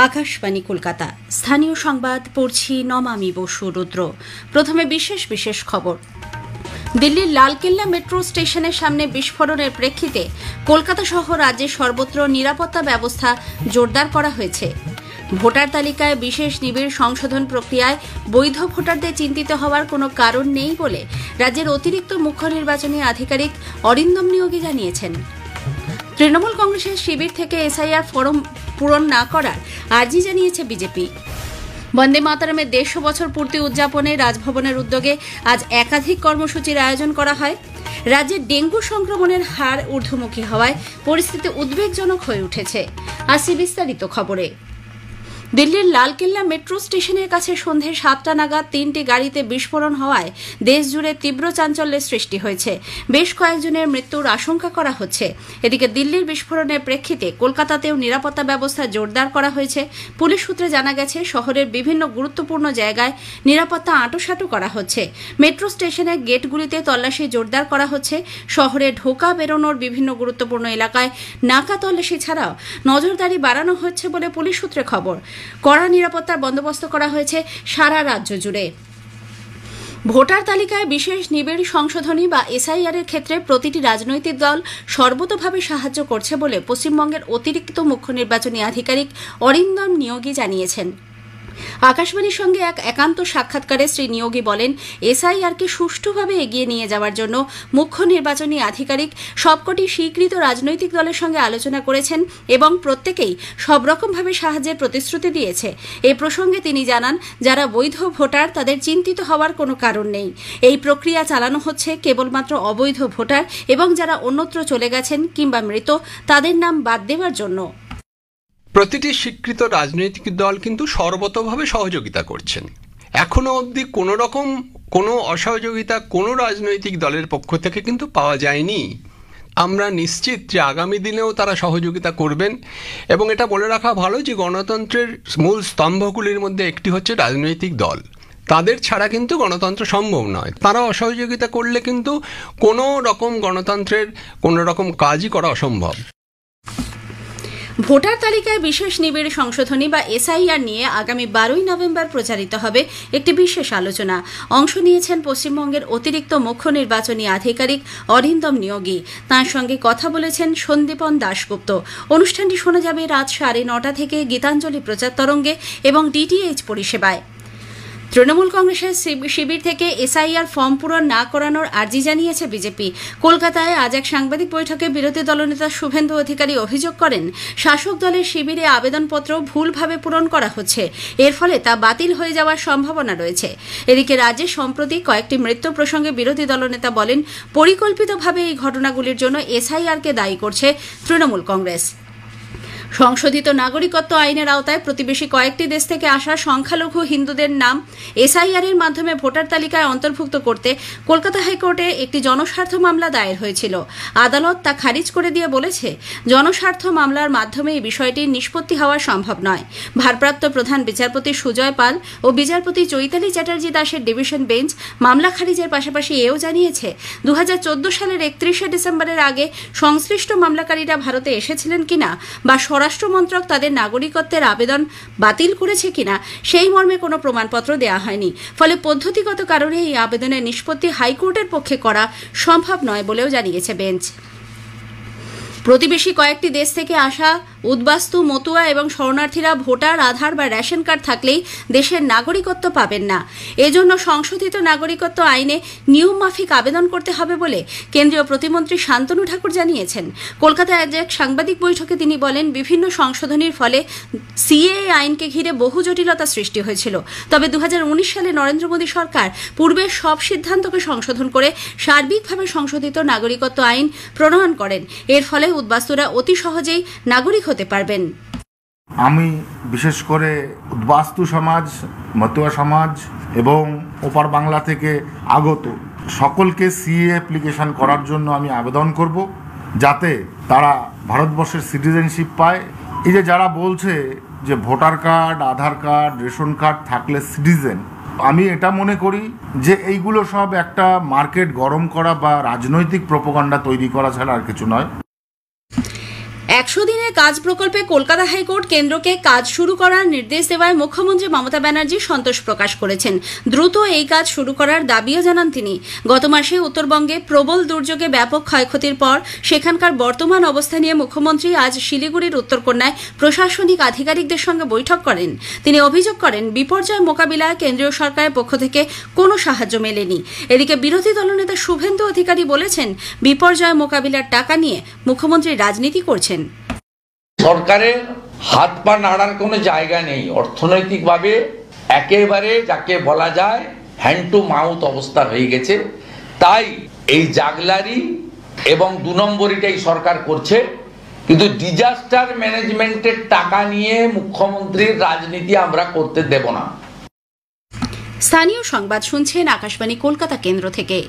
আকাশবাণী কলকাতা স্থানীয় সংবাদ পড়ছি নমামি বসু রুদ্র। প্রথমে বিশেষ খবর। দিল্লির লালকেল্লা মেট্রো স্টেশনের সামনে বিস্ফোরণের প্রেক্ষিতে কলকাতা সহ রাজ্যের সর্বত্র নিরাপত্তা ব্যবস্থা জোরদার করা হয়েছে। ভোটার তালিকায় বিশেষ নিবিড় সংশোধন প্রক্রিয়ায় বৈধ ভোটারদের চিন্তিত হওয়ার কোনো কারণ নেই বলে রাজ্যের অতিরিক্ত মুখ্য নির্বাচনী আধিকারিক অরিন্দম নিয়োগী জানিয়েছেন। তৃণমূল কংগ্রেসের শিবির থেকে এসআইআর ফরম পূরণ না করার আর্জি জানিয়েছে বিজেপি। বন্দে মাতরমের 150 বছর পূর্তি উদযাপনে রাজভবনের উদ্যোগে আজ একাধিক কর্মসূচির আয়োজন করা হয়। রাজ্যে ডেঙ্গু সংক্রমণের হার ঊর্ধ্বমুখী হওয়ায় পরিস্থিতি উদ্বেগজনক হয়ে উঠেছে। আসি বিস্তারিত খবরে। দিল্লির লালকেল্লা মেট্রো স্টেশনের কাছে সন্ধে 7টা নাগাদ 3টি গাড়িতে বিস্ফোরণ হওয়ায় দেশজুড়ে তীব্র চাঞ্চল্যের সৃষ্টি হয়েছে। বেশ কয়েকজনের মৃত্যুর আশঙ্কা করা হচ্ছে। এদিকে দিল্লির বিস্ফোরণের প্রেক্ষিতে কলকাতাতেও নিরাপত্তা ব্যবস্থা জোরদার করা হয়েছে। পুলিশ সূত্রে জানা গেছে, শহরের বিভিন্ন গুরুত্বপূর্ণ জায়গায় নিরাপত্তা আঁটোসাঁটো করা হচ্ছে। মেট্রো স্টেশনের গেটগুলিতে তল্লাশি জোরদার করা হচ্ছে। শহরে ঢোকা বেরোনোর বিভিন্ন গুরুত্বপূর্ণ এলাকায় নাকা তল্লাশি ছাড়াও নজরদারি বাড়ানো হচ্ছে বলে পুলিশ সূত্রে খবর। কড়া নিরাপত্তার বন্দোবস্ত করা হয়েছে সারা রাজ্য জুড়ে। ভোটার তালিকায় বিশেষ নিবিড় সংশোধনী বা এসআইআর এর ক্ষেত্রে প্রতিটি রাজনৈতিক দল সর্বতোভাবে সাহায্য করছে বলে পশ্চিমবঙ্গের অতিরিক্ত মুখ্য নির্বাচনী আধিকারিক অরিন্দম নিয়োগী জানিয়েছেন। আকাশবাণীর সঙ্গে এক একান্ত সাক্ষাৎকারে শ্রী নিয়োগী বলেন, এসআইআরকে সুষ্ঠুভাবে এগিয়ে নিয়ে যাওয়ার জন্য মুখ্য নির্বাচনী আধিকারিক সবকটি স্বীকৃত রাজনৈতিক দলের সঙ্গে আলোচনা করেছেন এবং প্রত্যেকেই সব রকমভাবে সাহায্যের প্রতিশ্রুতি দিয়েছে। এ প্রসঙ্গে তিনি জানান, যারা বৈধ ভোটার তাদের চিন্তিত হওয়ার কোনো কারণ নেই। এই প্রক্রিয়া চালানো হচ্ছে কেবলমাত্র অবৈধ ভোটার এবং যারা অন্যত্র চলে গেছেন কিংবা মৃত তাদের নাম বাদ দেওয়ার জন্য। প্রতিটি স্বীকৃত রাজনৈতিক দল কিন্তু সর্বতোভাবে সহযোগিতা করছেন। এখনো অবধি কোনো অসহযোগিতা কোনো রাজনৈতিক দলের পক্ষ থেকে কিন্তু পাওয়া যায়নি। আমরা নিশ্চিত যে আগামী দিনেও তারা সহযোগিতা করবেন। এবং এটা বলে রাখা ভালো যে গণতন্ত্রের মূল স্তম্ভগুলির মধ্যে একটি হচ্ছে রাজনৈতিক দল। তাদের ছাড়া কিন্তু গণতন্ত্র সম্ভব নয়। তারা অসহযোগিতা করলে কিন্তু কোনো রকম গণতন্ত্রের কোনো রকম কাজই করা অসম্ভব। ভোটার তালিকায় বিশেষ নিবিড় সংশোধনী বা এসআইআর নিয়ে আগামী 12ই নভেম্বর প্রচারিত হবে একটি বিশেষ আলোচনা। অংশ নিয়েছেন পশ্চিমবঙ্গের অতিরিক্ত মুখ্য নির্বাচনী আধিকারিক অরিন্দম নিয়োগী। তাঁর সঙ্গে কথা বলেছেন সন্দীপন দাশগুপ্ত। অনুষ্ঠানটি শোনা যাবে রাত 9:30 থেকে গীতাঞ্জলি প্রচার তরঙ্গে এবং ডিটিএইচ পরিষেবায়। তৃণমূল কংগ্রেসের শিবির থেকে এসআইআর ফর্ম পূরণ না করানোর আর্জি জানিয়েছে বিজেপি। কলকাতায় আজ এক সাংবাদিক বৈঠকে বিরোধী দলনেতা শুভেন্দু অধিকারী অভিযোগ করেন, শাসক দলের শিবিরে আবেদনপত্র ভুলভাবে পূরণ করা হচ্ছে। এর ফলে তা বাতিল হয়ে যাওয়ার সম্ভাবনা রয়েছে। এদিকে রাজ্যে সম্প্রতি কয়েকটি মৃত্যু প্রসঙ্গে বিরোধী দলনেতা বলেন, পরিকল্পিতভাবে এই ঘটনাগুলির জন্য এসআইআরকে দায়ী করছে তৃণমূল কংগ্রেস। সংশোধিত নাগরিকত্ব আইনের আওতায় প্রতিবেশী কয়েকটি দেশ থেকে আসা সংখ্যালঘু হিন্দুদের নাম এসআইআর এর মাধ্যমে ভোটার তালিকায় অন্তর্ভুক্ত করতে কলকাতা হাইকোর্টে একটি জনস্বার্থ মামলা দায়ের হয়েছিল। আদালত তা খারিজ করে দিয়ে বলেছে, জনস্বার্থ মামলার মাধ্যমে এই বিষয়টির নিষ্পত্তি হওয়া সম্ভব নয়। ভারপ্রাপ্ত প্রধান বিচারপতি সুজয় পাল ও বিচারপতি চৈতালি চ্যাটার্জি দাসের ডিভিশন বেঞ্চ মামলা খারিজের পাশাপাশি এও জানিয়েছে, 2014 সালের 31শে ডিসেম্বরের আগে সংশ্লিষ্ট মামলাকারীরা ভারতে এসেছিলেন কিনা বা স্বরাষ্ট্রমন্ত্রক তাদের নাগরিকত্বের আবেদন বাতিল করেছে কিনা সেই মর্মে কোনো প্রমাণপত্র দেওয়া হয়নি। ফলে পদ্ধতিগত কারণে এই আবেদনের নিষ্পত্তি হাইকোর্টের পক্ষে করা সম্ভব নয় বলেও জানিয়েছে বেঞ্চ। প্রতিবেশী কয়েকটি দেশ থেকে আসা উদ্বাস্তু, মতুয়া এবং শরণার্থীরা ভোটার, আধার বা রেশন কার্ড থাকলেই দেশের নাগরিকত্ব পাবেন না। এজন্য সংশোধিত নাগরিকত্ব আইনে নিয়ম মাফিক আবেদন করতে হবে বলে কেন্দ্রীয় প্রতিমন্ত্রী শান্তনু ঠাকুর জানিয়েছেন। কলকাতায় আজ এক সাংবাদিক বৈঠকে তিনি বলেন, বিভিন্ন সংশোধনীর ফলে সিএএ আইনকে ঘিরে বহু জটিলতা সৃষ্টি হয়েছিল। তবে 2019 সালে নরেন্দ্র মোদী সরকার পূর্বের সব সিদ্ধান্তকে সংশোধন করে সার্বিকভাবে সংশোধিত নাগরিকত্ব আইন প্রণয়ন করেন। এর ফলে উদ্বাস্তুরা অতি সহজেই নাগরিক হতে পারবেন। আমি বিশেষ করে উদ্বাস্তু সমাজ, মতুয়া সমাজ এবং ওপার বাংলা থেকে আগত সকলকে সিএ অ্যাপ্লিকেশন করার জন্য আমি আবেদন করব, যাতে তারা ভারতবর্ষের সিটিজেনশিপ পায়। এই যে যারা বলছে যে ভোটার কার্ড, আধার কার্ড, রেশন কার্ড থাকলে সিটিজেন, আমি এটা মনে করি যে এইগুলো সব একটা মার্কেট গরম করা বা রাজনৈতিক প্রোপাগান্ডা তৈরি করা ছাড়া আর কিছু নয়। 100 দিনের কাজ প্রকল্পে কলকাতা হাইকোর্ট কেন্দ্রকে কাজ শুরু করার নির্দেশ দেওয়ায় মুখ্যমন্ত্রী মমতা ব্যানার্জি সন্তোষ প্রকাশ করেছেন। দ্রুত এই কাজ শুরু করার দাবিও জানান তিনি। গত মাসে উত্তরবঙ্গে প্রবল দুর্যোগে ব্যাপক ক্ষয়ক্ষতির পর সেখানকার বর্তমান অবস্থা নিয়ে মুখ্যমন্ত্রী আজ শিলিগুড়ির উত্তরকন্যায় প্রশাসনিক আধিকারিকদের সঙ্গে বৈঠক করেন। তিনি অভিযোগ করেন, বিপর্যয় মোকাবিলায় কেন্দ্রীয় সরকারের পক্ষ থেকে কোনো সাহায্য মেলেনি। এদিকে বিরোধী দলনেতা শুভেন্দু অধিকারী বলেছেন, বিপর্যয় মোকাবিলার টাকা নিয়ে মুখ্যমন্ত্রী রাজনীতি করছেন। সরকারের হাত পা নাড়ার কোনো জায়গা নেই। অর্থনৈতিকভাবে একেবারে যাকে বলা যায় হ্যান্ড টু মাউথ অবস্থা হয়ে গেছে। তাই এই জাগলারি এবং 2 নম্বরিটাই সরকার করছে, কিন্তু ডিজাস্টার ম্যানেজমেন্টের টাকা নিয়ে মুখ্যমন্ত্রীর রাজনীতি আমরা করতে দেব না। স্থানীয় সংবাদ শুনছেন আকাশবাণী কলকাতা কেন্দ্র থেকে।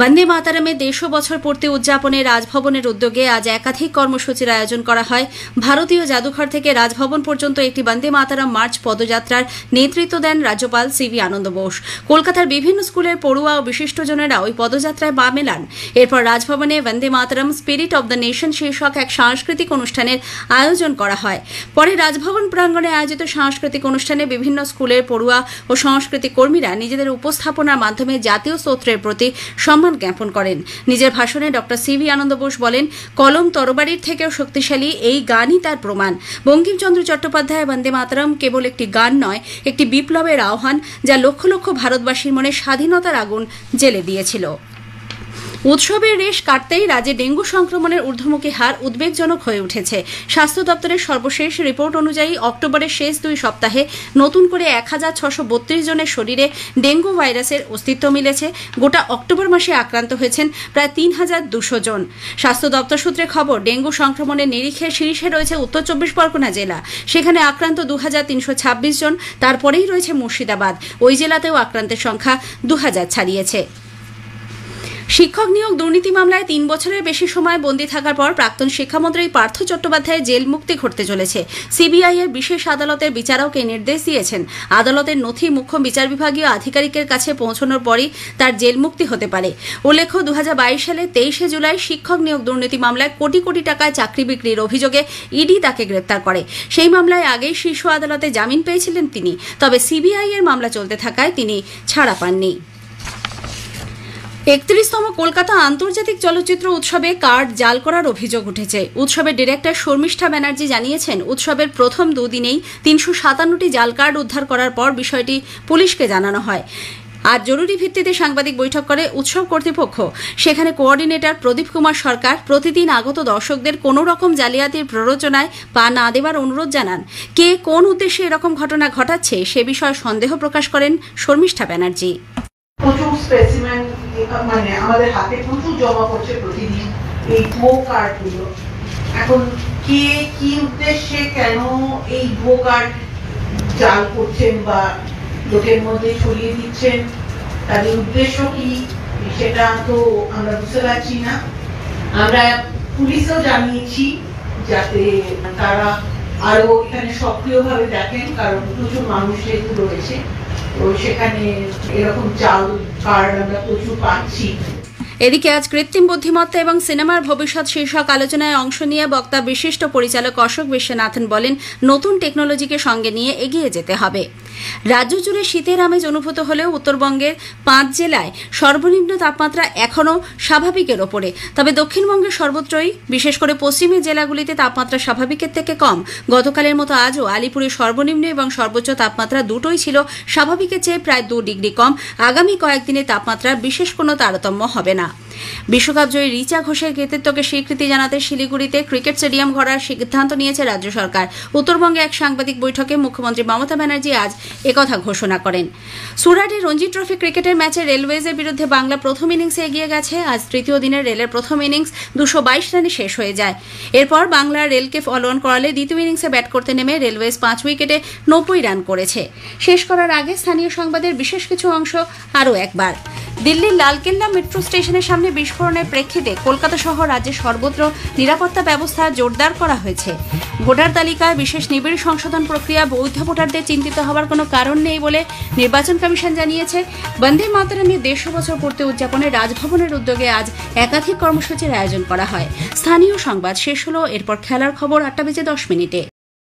বন্দে মাতরমে 150 বছর পূর্তি উদযাপনে রাজভবনের উদ্যোগে আজ একাধিক কর্মসূচির আয়োজন করা হয়। ভারতীয় জাদুঘর থেকে রাজভবন পর্যন্ত একটি বন্দে মাতরম মার্চ পদযাত্রার নেতৃত্ব দেন রাজ্যপাল সিভি আনন্দ বোস। কলকাতার বিভিন্ন স্কুলের পড়ুয়া ও বিশিষ্টজনেরা ওই পদযাত্রায় পা মেলান। এরপর রাজভবনে বন্দে মাতরম স্পিরিট অব দ্য নেশন শীর্ষক এক সাংস্কৃতিক অনুষ্ঠানের আয়োজন করা হয়। পরে রাজভবন প্রাঙ্গণে আয়োজিত সাংস্কৃতিক অনুষ্ঠানে বিভিন্ন স্কুলের পড়ুয়া ও সংস্কৃতি কর্মীরা নিজেদের উপস্থাপনার মাধ্যমে জাতীয় স্তোত্রের প্রতি সম্মান জ্ঞাপন করেন। নিজের ভাষণে ডক্টর সিভি আনন্দ বোস বলেন, কলম তরবারির থেকেও শক্তিশালী, এই গানই তার প্রমাণ। বঙ্কিমচন্দ্র চট্টোপাধ্যায় বন্দে মাতরম কেবল একটি গান নয়, একটি বিপ্লবের আহ্বান, যা লক্ষ লক্ষ ভারতবাসীর মনে স্বাধীনতার আগুন জ্বেলে দিয়েছিল। উৎসবের রেশ কাটতেই রাজ্যে ডেঙ্গু সংক্রমণের ঊর্ধ্বমুখী হার উদ্বেগজনক হয়ে উঠেছে। স্বাস্থ্য দপ্তরের সর্বশেষ রিপোর্ট অনুযায়ী অক্টোবরের শেষ 2 সপ্তাহে নতুন করে 1632 জনের শরীরে ডেঙ্গু ভাইরাসের অস্তিত্ব মিলেছে। গোটা অক্টোবর মাসে আক্রান্ত হয়েছেন প্রায় 3200 জন। স্বাস্থ্য দপ্তর সূত্রে খবর, ডেঙ্গু সংক্রমণের নিরিখে শীর্ষে রয়েছে উত্তর 24 পরগনা জেলা। সেখানে আক্রান্ত 2326 জন। তারপরেই রয়েছে মুর্শিদাবাদ। ওই জেলাতেও আক্রান্তের সংখ্যা 2000 ছাড়িয়েছে। শিক্ষক নিয়োগ দুর্নীতি মামলায় 3 বছরের বেশি সময় বন্দী থাকার পর প্রাক্তন শিক্ষামন্ত্রী পার্থ চট্টোপাধ্যায়ের জেল মুক্তি ঘটতে চলেছে। সিবিআই এর বিশেষ আদালতের বিচারক এই নির্দেশ দিয়েছেন। আদালতের নথি মুখ্য বিচার বিভাগীয় আধিকারিকের কাছে পৌঁছানোর পরই তার জেল মুক্তি হতে পারে। উল্লেখ্য, 2022 সালে 23 জুলাই শিক্ষক নিয়োগ দুর্নীতি মামলায় কোটি কোটি টাকায় চাকরি বিক্রির অভিযোগে ইডি তাকে গ্রেপ্তার করে। সেই মামলায় আগেই শীর্ষ আদালতে জামিন পেয়েছিলেন তিনি। তবে সিবিআই এর মামলা চলতে থাকায় তিনি ছাড়া পাননি। 31তম কলকাতা আন্তর্জাতিক চলচ্চিত্র উৎসবে কার্ড জাল করার অভিযোগ উঠেছে। উৎসবের ডিরেক্টর শর্মিষ্ঠা ব্যানার্জি জানিয়েছেন, উৎসবের প্রথম 2 দিনেই 357টি জাল কার্ড উদ্ধার করার পর বিষয়টি পুলিশকে জানানো হয়। আজ জরুরি ভিত্তিতে সাংবাদিক বৈঠক করে উৎসব কর্তৃপক্ষ। সেখানে কোঅর্ডিনেটর প্রদীপ কুমার সরকার প্রতিদিন আগত দর্শকদের কোনো রকম জালিয়াতির প্ররোচনায় পা না দেওয়ার অনুরোধ জানান। কে কোন উদ্দেশ্যে এরকম ঘটনা ঘটাচ্ছে সে বিষয়ে সন্দেহ প্রকাশ করেন শর্মিষ্ঠা ব্যানার্জি। প্রচুর স্পেসিমেন মানে আমাদের হাতে প্রচুর জমা পড়ছে প্রতিদিন এই ভুয়ো কার্ডগুলো। এখন কে কি উদ্দেশ্যে কেন এই ভুয়ো কার্ড জাল করছেন বা লোকের মধ্যে ছড়িয়ে দিচ্ছেন, তাদের উদ্দেশ্য কি সেটা তো আমরা বুঝতে পারছি না। আমরা পুলিশও জানিয়েছি যাতে তারা আরো এখানে সক্রিয়ভাবে দেখেন, কারণ প্রচুর মানুষ যেহেতু রয়েছে, তো সেখানে এরকম জাল কার্ড আমরা প্রচুর পাচ্ছি। এদিকে আজ কৃত্রিম বুদ্ধিমত্তা এবং সিনেমার ভবিষ্যৎ শীর্ষক আলোচনায় অংশ নিয়ে বক্তা বিশিষ্ট পরিচালক অশোক বিশ্বনাথন বলেন, নতুন টেকনোলজিকে সঙ্গে নিয়ে এগিয়ে যেতে হবে। রাজ্য জুড়ে শীতের আমেজ অনুভূত হলেও উত্তরবঙ্গের 5 জেলায় সর্বনিম্ন তাপমাত্রা এখনও স্বাভাবিকের ওপরে। তবে দক্ষিণবঙ্গের সর্বত্রই, বিশেষ করে পশ্চিমের জেলাগুলিতে তাপমাত্রা স্বাভাবিকের থেকে কম। গতকালের মতো আজও আলিপুরে সর্বনিম্ন এবং সর্বোচ্চ তাপমাত্রা দুটোই ছিল স্বাভাবিকের চেয়ে প্রায় 2 ডিগ্রি কম। আগামী কয়েকদিনে তাপমাত্রার বিশেষ কোনো তারতম্য হবে না। বিশ্বকাপ জয়ী রিচা ঘোষের কৃতিত্বকে স্বীকৃতি জানাতে শিলিগুড়িতে ক্রিকেট স্টেডিয়াম গড়ার সিদ্ধান্ত নিয়েছে রাজ্য সরকার। উত্তরবঙ্গে এক সাংবাদিক বৈঠকে মুখ্যমন্ত্রী মমতা ব্যানার্জি আজ একথা ঘোষণা করেন। সুরাটে রঞ্জি ট্রফি ক্রিকেটের ম্যাচে রেলওয়েজের বিরুদ্ধে বাংলা প্রথম ইনিংসে এগিয়ে গেছে। আজ তৃতীয় দিনের রেলের প্রথম ইনিংস 222 রানে শেষ হয়ে যায়। এরপর বাংলা রেলকে ফলো অন করালে দ্বিতীয় ইনিংসে ব্যাট করতে নেমে রেলওয়েজ 5 উইকেটে 90 রান করেছে। শেষ করার আগে স্থানীয় সংবাদের বিশেষ কিছু অংশ আরও একবার। দিল্লির লালকেল্লা মেট্রো স্টেশনের সামনে সামনে বিস্ফোরণের প্রেক্ষিতে কলকাতা সহ রাজ্যের সর্বত্র নিরাপত্তা ব্যবস্থা জোরদার করা হয়েছে। ভোটার তালিকায় বিশেষ নিবিড় সংশোধন প্রক্রিয়া বৈধ ভোটারদের চিন্তিত হওয়ার কোনো কারণ নেই বলে নির্বাচন কমিশন জানিয়েছে। বন্দে মাতরমের 150 বছর পূর্তি উদযাপনে রাজভবনের উদ্যোগে আজ একাধিক কর্মসূচির আয়োজন করা হয়। স্থানীয় সংবাদ শেষ হলো, এরপর খেলার খবর 8টা বেজে 10 মিনিটে।